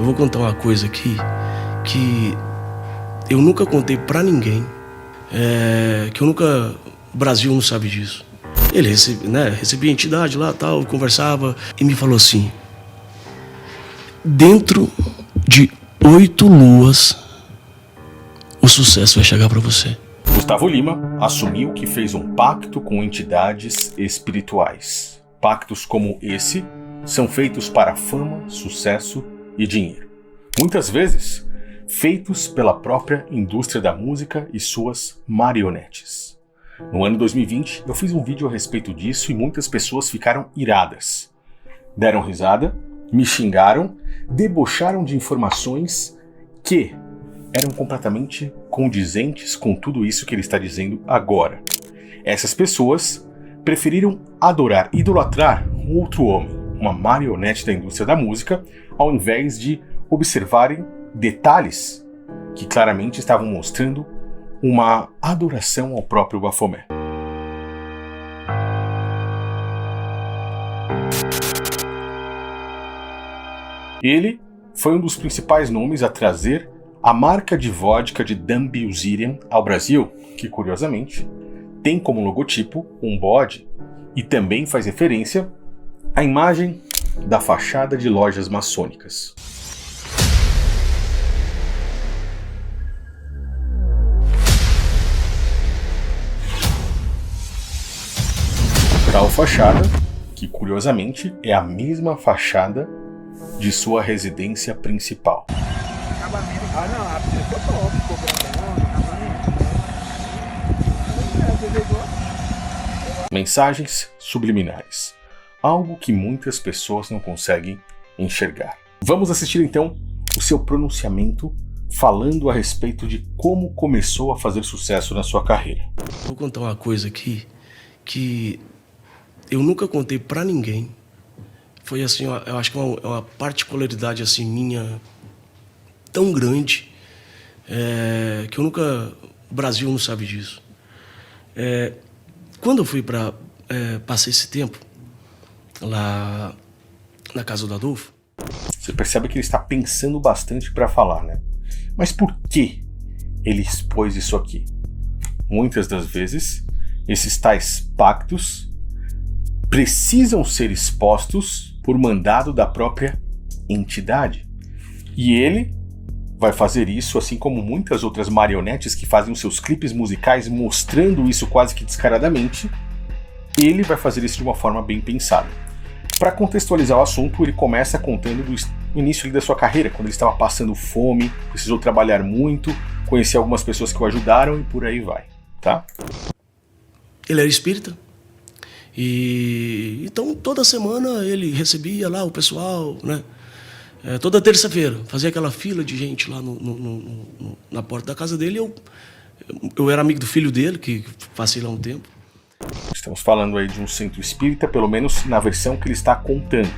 Eu vou contar uma coisa aqui que eu nunca contei pra ninguém, que eu nunca... O Brasil não sabe disso. Ele recebia entidade lá, tal, conversava e me falou assim: dentro de 8 luas, o sucesso vai chegar pra você. Gustavo Lima assumiu que fez um pacto com entidades espirituais. Pactos como esse são feitos para fama, sucesso e dinheiro. Muitas vezes, feitos pela própria indústria da música e suas marionetes. No ano 2020, eu fiz um vídeo a respeito disso e muitas pessoas ficaram iradas. Deram risada, me xingaram, debocharam de informações que eram completamente condizentes com tudo isso que ele está dizendo agora. Essas pessoas preferiram adorar, idolatrar um outro homem, uma marionete da indústria da música, ao invés de observarem detalhes que claramente estavam mostrando uma adoração ao próprio Baphomet. Ele foi um dos principais nomes a trazer a marca de vodka de Dam Bilzerian ao Brasil, que curiosamente tem como logotipo um bode e também faz referência à imagem da fachada de lojas maçônicas. Tal fachada, que curiosamente é a mesma fachada de sua residência principal. Mensagens subliminares. Algo que muitas pessoas não conseguem enxergar. Vamos assistir então o seu pronunciamento falando a respeito de como começou a fazer sucesso na sua carreira. Vou contar uma coisa aqui que eu nunca contei pra ninguém. Foi assim, eu acho que é uma particularidade assim minha tão grande, que eu nunca... O Brasil não sabe disso. Quando eu fui para... passei esse tempo lá na casa do Adolfo. Você percebe que ele está pensando bastante para falar, né? Mas por que ele expôs isso aqui? Muitas das vezes, esses tais pactos precisam ser expostos por mandado da própria entidade. E ele vai fazer isso, assim como muitas outras marionetes que fazem os seus clipes musicais mostrando isso quase que descaradamente. Ele vai fazer isso de uma forma bem pensada. Para contextualizar o assunto, ele começa contando do início da sua carreira, quando ele estava passando fome, precisou trabalhar muito, conhecer algumas pessoas que o ajudaram e por aí vai, tá? Ele era espírita. E então toda semana ele recebia lá o pessoal, né? Toda terça-feira fazia aquela fila de gente lá na porta da casa dele. Eu era amigo do filho dele, que passei lá um tempo. Estamos falando aí de um centro espírita, pelo menos na versão que ele está contando.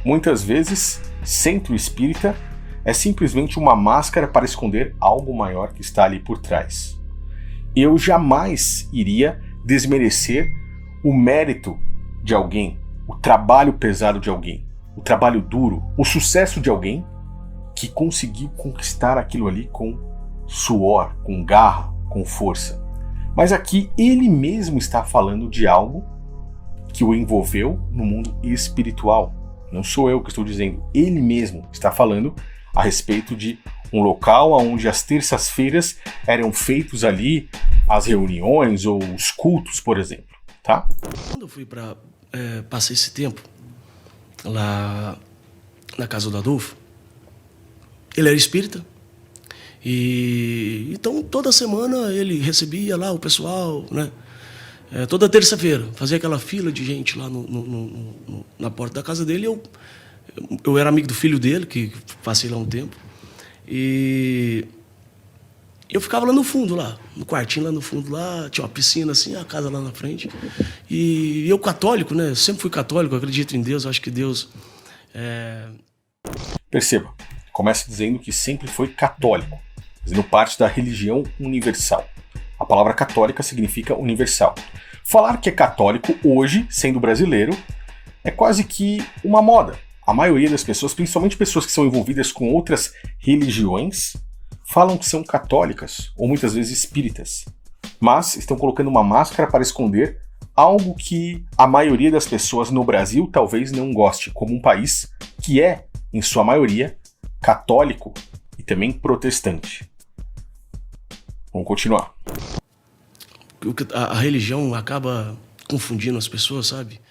Muitas vezes, centro espírita é simplesmente uma máscara para esconder algo maior que está ali por trás. Eu jamais iria desmerecer o mérito de alguém, o trabalho pesado de alguém, o trabalho duro, o sucesso de alguém que conseguiu conquistar aquilo ali com suor, com garra, com força. Mas aqui ele mesmo está falando de algo que o envolveu no mundo espiritual. Não sou eu que estou dizendo, ele mesmo está falando a respeito de um local onde as terças-feiras eram feitos ali as reuniões ou os cultos, por exemplo. Tá? Quando eu fui para passei esse tempo lá na casa do Adolfo, ele era espírita. E então toda semana ele recebia lá o pessoal, né? Toda terça-feira fazia aquela fila de gente lá na porta da casa dele. Eu era amigo do filho dele, que passei lá um tempo. E eu ficava lá no fundo, lá, no quartinho lá no fundo, lá, tinha uma piscina assim, a casa lá na frente. E eu católico, né? Sempre fui católico, acredito em Deus, acho que Deus... Perceba, começa dizendo que sempre foi católico, fazendo parte da religião universal. A palavra católica significa universal. Falar que é católico hoje, sendo brasileiro, é quase que uma moda. a maioria das pessoas, principalmente pessoas que são envolvidas com outras religiões, falam que são católicas ou muitas vezes espíritas, mas estão colocando uma máscara para esconder algo que a maioria das pessoas no Brasil talvez não goste, como um país que é, em sua maioria, católico e também protestante. Vamos continuar. A religião acaba confundindo as pessoas, sabe?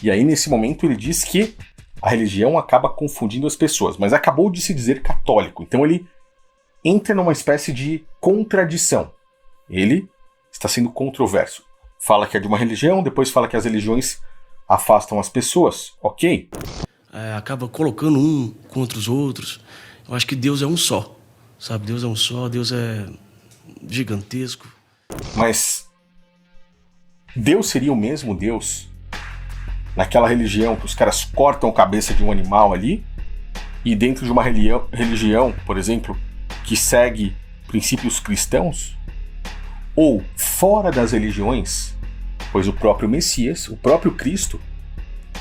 E aí, nesse momento, ele diz que a religião acaba confundindo as pessoas, mas acabou de se dizer católico. Então ele entra numa espécie de contradição. Ele está sendo controverso. Fala que é de uma religião, depois fala que as religiões afastam as pessoas. Ok. Acaba colocando um contra os outros. Eu acho que Deus é um só, sabe? Deus é um só, Deus é gigantesco. Mas Deus seria o mesmo Deus naquela religião que os caras cortam a cabeça de um animal ali, e dentro de uma religião, por exemplo, que segue princípios cristãos? Ou fora das religiões, pois o próprio Messias, o próprio Cristo,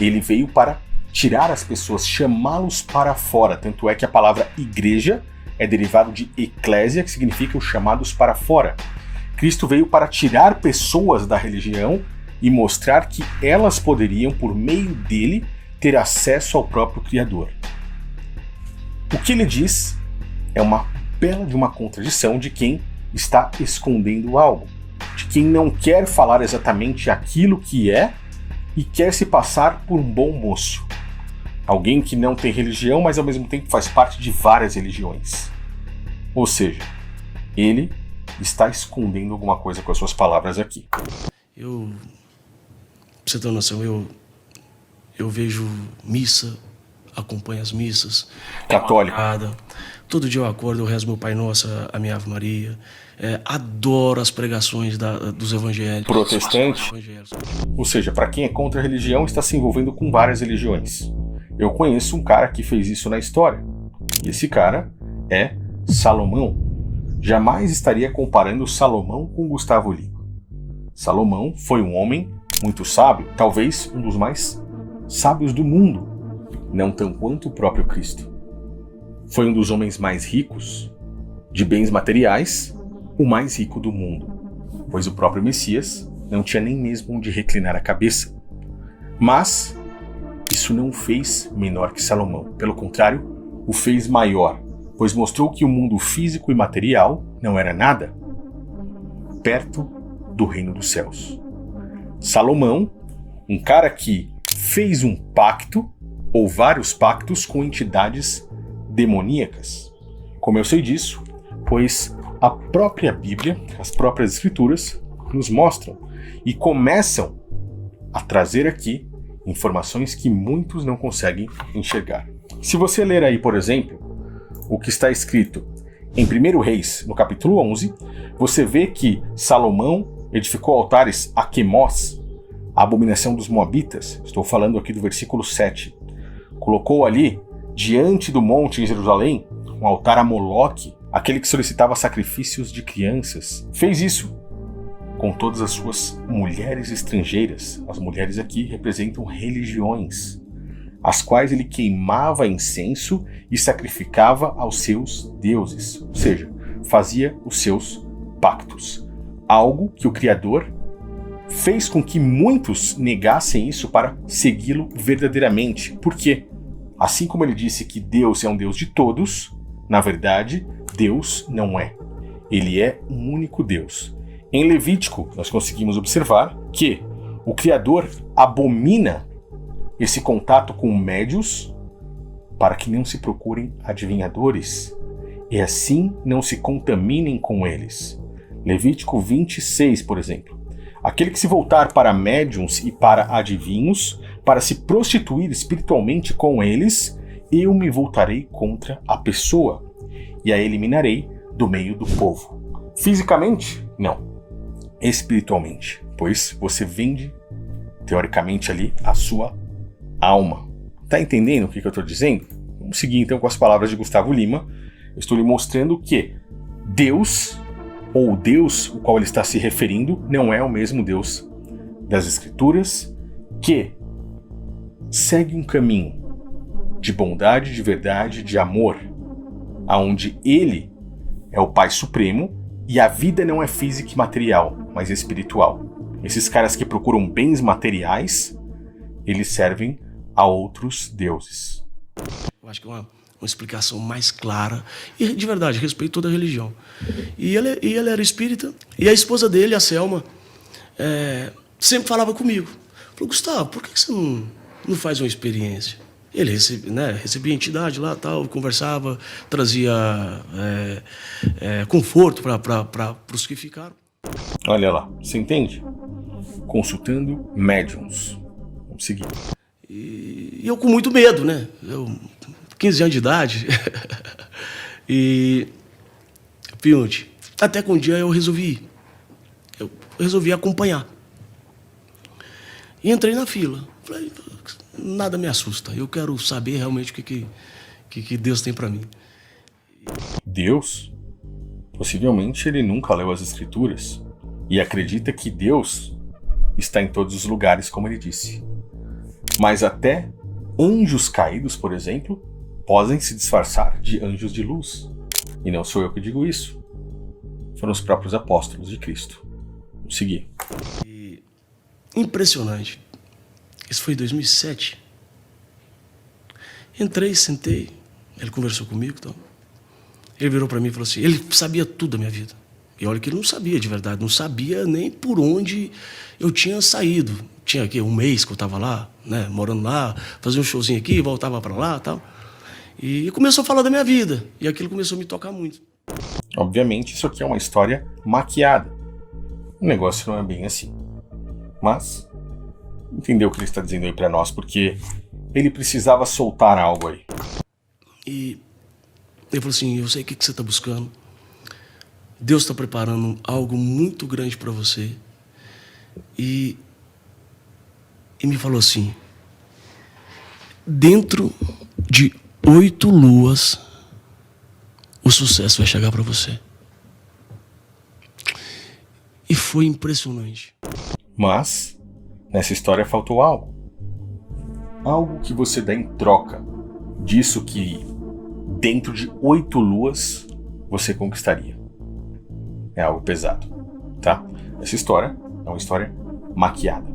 ele veio para tirar as pessoas, chamá-los para fora. Tanto é que a palavra igreja é derivado de eclésia, que significa os chamados para fora. Cristo veio para tirar pessoas da religião e mostrar que elas poderiam, por meio dele, ter acesso ao próprio Criador. O que ele diz é uma bela de uma contradição de quem está escondendo algo, de quem não quer falar exatamente aquilo que é e quer se passar por um bom moço. Alguém que não tem religião, mas ao mesmo tempo faz parte de várias religiões. Ou seja, ele está escondendo alguma coisa com as suas palavras aqui. Pra você ter uma noção, eu vejo missa, acompanho as missas. Católica. Todo dia eu acordo, eu rezo meu Pai Nosso, a minha Ave Maria. Adoro as pregações dos evangélicos. Protestante. Ou seja, para quem é contra a religião, está se envolvendo com várias religiões. Eu conheço um cara que fez isso na história. E esse cara é Salomão. Jamais estaria comparando Salomão com Gustavo Lima. Salomão foi um homem muito sábio, talvez um dos mais sábios do mundo, não tão quanto o próprio Cristo. Foi um dos homens mais ricos, de bens materiais, o mais rico do mundo, pois o próprio Messias não tinha nem mesmo onde reclinar a cabeça. Mas isso não o fez menor que Salomão, pelo contrário, o fez maior, pois mostrou que o mundo físico e material não era nada perto do reino dos céus. Salomão, um cara que fez um pacto, ou vários pactos, com entidades demoníacas. Como eu sei disso? Pois a própria Bíblia, as próprias Escrituras, nos mostram e começam a trazer aqui informações que muitos não conseguem enxergar. Se você ler aí, por exemplo, o que está escrito em 1 Reis, no capítulo 11, você vê que Salomão edificou altares a Quemós, a abominação dos Moabitas. Estou falando aqui do versículo 7. Colocou ali, diante do monte em Jerusalém, um altar a Moloque, aquele que solicitava sacrifícios de crianças. Fez isso com todas as suas mulheres estrangeiras. As mulheres aqui representam religiões, as quais ele queimava incenso e sacrificava aos seus deuses, ou seja, fazia os seus pactos. Algo que o Criador fez com que muitos negassem isso para segui-lo verdadeiramente. Por quê? Assim como ele disse que Deus é um Deus de todos, na verdade, Deus não é. Ele é um único Deus. Em Levítico, nós conseguimos observar que o Criador abomina esse contato com médios para que não se procurem adivinhadores e assim não se contaminem com eles. Levítico 26, por exemplo. Aquele que se voltar para médiuns e para adivinhos, para se prostituir espiritualmente com eles, eu me voltarei contra a pessoa e a eliminarei do meio do povo. Fisicamente? Não. Espiritualmente, pois você vende, teoricamente, ali a sua alma. Tá entendendo o que eu estou dizendo? Vamos seguir então com as palavras de Gustavo Lima. Eu estou lhe mostrando que Deus, ou Deus o qual ele está se referindo, não é o mesmo Deus das Escrituras, que segue um caminho de bondade, de verdade, de amor, aonde Ele é o Pai Supremo e a vida não é física e material, mas espiritual. Esses caras que procuram bens materiais, eles servem a outros deuses. Eu acho que é uma explicação mais clara. E, de verdade, respeito toda a religião. E ele era espírita. E a esposa dele, a Selma, sempre falava comigo. Falou, Gustavo, por que você não faz uma experiência? Ele recebia entidade lá, tal, conversava, trazia conforto para os que ficaram. Olha lá, você entende? Consultando médiums. Vamos seguir. E eu com muito medo, né? 15 anos de idade. E, Pionte, até que um dia eu resolvi acompanhar. E entrei na fila. Falei, nada me assusta. Eu quero saber realmente o que Deus tem para mim. Deus? Possivelmente ele nunca leu as Escrituras e acredita que Deus está em todos os lugares, como ele disse. Mas até anjos caídos, por exemplo, podem se disfarçar de anjos de luz. E não sou eu que digo isso. Foram os próprios apóstolos de Cristo. Vamos seguir. Impressionante. Isso foi em 2007. Entrei, sentei. Ele conversou comigo. Então. Ele virou para mim e falou assim, ele sabia tudo da minha vida. E olha que ele não sabia de verdade. Não sabia nem por onde eu tinha saído. Tinha aqui um mês que eu estava lá, né, morando lá. Fazia um showzinho aqui, voltava para lá e tal. E começou a falar da minha vida. E aquilo começou a me tocar muito. Obviamente, isso aqui é uma história maquiada. O negócio não é bem assim. Mas, entendeu o que ele está dizendo aí pra nós, porque ele precisava soltar algo aí. E ele falou assim, eu sei o que você está buscando. Deus está preparando algo muito grande para você. E me falou assim, dentro de 8 luas, o sucesso vai chegar para você. E foi impressionante. Mas, nessa história faltou algo. Algo que você dá em troca disso que dentro de 8 luas você conquistaria. É algo pesado, tá? Essa história é uma história maquiada.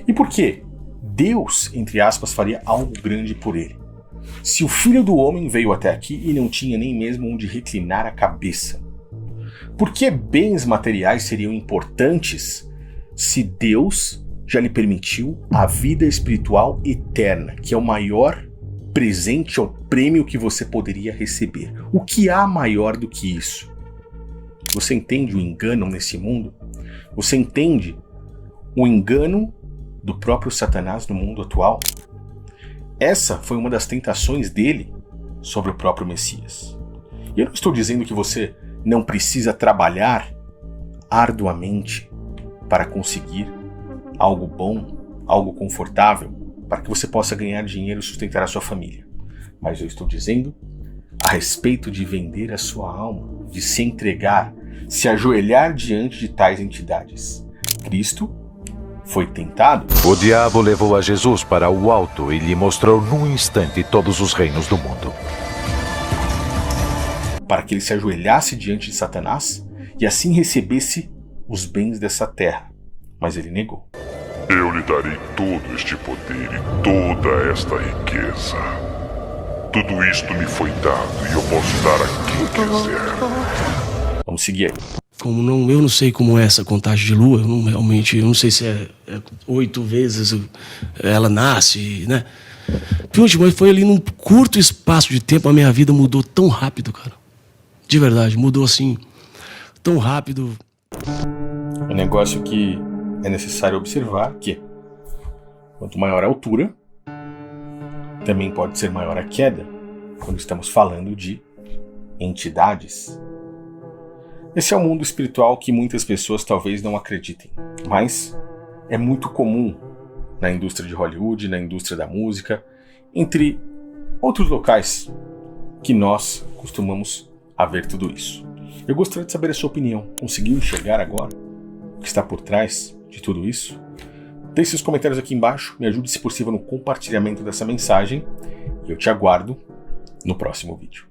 E por que Deus, entre aspas, faria algo grande por ele? Se o Filho do Homem veio até aqui e não tinha nem mesmo onde reclinar a cabeça, por que bens materiais seriam importantes se Deus já lhe permitiu a vida espiritual eterna, que é o maior presente, é o prêmio que você poderia receber? O que há maior do que isso? Você entende o engano nesse mundo? Você entende o engano do próprio Satanás no mundo atual? Essa foi uma das tentações dele sobre o próprio Messias. E eu não estou dizendo que você não precisa trabalhar arduamente para conseguir algo bom, algo confortável, para que você possa ganhar dinheiro e sustentar a sua família. Mas eu estou dizendo a respeito de vender a sua alma, de se entregar, se ajoelhar diante de tais entidades. Cristo foi tentado. O diabo levou a Jesus para o alto e lhe mostrou num instante todos os reinos do mundo. Para que ele se ajoelhasse diante de Satanás e assim recebesse os bens dessa terra. Mas ele negou. Eu lhe darei todo este poder e toda esta riqueza. Tudo isto me foi dado e eu posso dar a quem quiser. Vamos seguir aí. Eu não sei como é essa contagem de lua, eu não sei se é 8 vezes ela nasce, né? Mas foi ali num curto espaço de tempo, a minha vida mudou tão rápido, cara. De verdade, mudou assim, tão rápido. Um negócio que é necessário observar que quanto maior a altura, também pode ser maior a queda, quando estamos falando de entidades. Esse é o mundo espiritual que muitas pessoas talvez não acreditem, mas é muito comum na indústria de Hollywood, na indústria da música, entre outros locais que nós costumamos a ver tudo isso. Eu gostaria de saber a sua opinião. Conseguiu enxergar agora o que está por trás de tudo isso? Deixe seus comentários aqui embaixo, me ajude se possível no compartilhamento dessa mensagem e Eu te aguardo no próximo vídeo.